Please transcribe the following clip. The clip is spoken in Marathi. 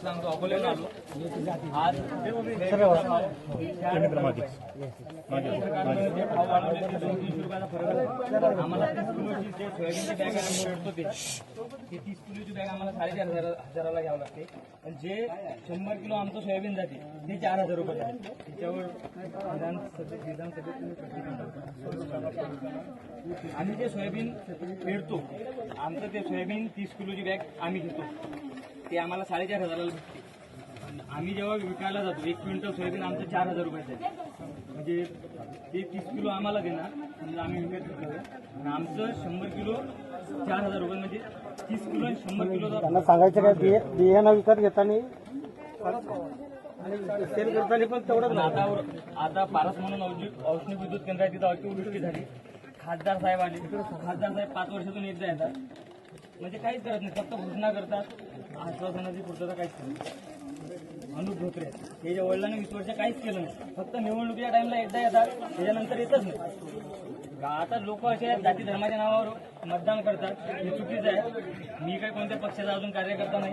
सांगतो अकोल्याहून आलो आज भाव वाढवले ते 200-300 रुपयाचा फरक आम्हाला 30 किलोची जे सोयाबीनची बॅग आम्ही भेटतो ते 30 किलोची बॅग आम्हाला 4,500 घ्यावं लागते पण जे 100 किलो आमचं सोयाबीन जाते ते 4,000 रुपये जाते त्याच्यावर आम्ही जे सोयाबीन पेरतो आमचं ते सोयाबीन 30 किलोची बॅग आम्ही घेतो ते आम्हाला 4,500 भेटते आम्ही जेव्हा विकायला जातो 1 क्विंटल सोयाबीन आमचं 4,000 रुपयाचं आहे म्हणजे ते 30 किलो आम्हाला देणार म्हणजे आम्ही विकत घेतो आणि आमचं 100 किलो 4,000 रुपये म्हणजे 30 किलो आणि 100 किलो त्यांना सांगायचं काय बियाणं विकत घेताना सेल करताना पण तेवढं आता पारस म्हणून औष्णिक विद्युत केंद्र आहे तिथं अतिवृष्टी झाली खासदार साहेब आले खासदार साहेब 5 वर्षातून एकदा येतात म्हणजे काहीच करत नाही फक्त घोषणा करतात आश्वासनाची पूर्तता काहीच करत नाही अनुप धोत्रे हे ज्या वडिलांनी 20 वर्ष काहीच केलं नाही फक्त निवडणुकीच्या टाइमला एकदा येतात त्याच्यानंतर येतच नाही आता लोक असे जाती धर्माच्या नावावर मतदान करतात हे चुकीचं आहे मी काही कोणत्या पक्षाचा अजून कार्यकर्ता नाही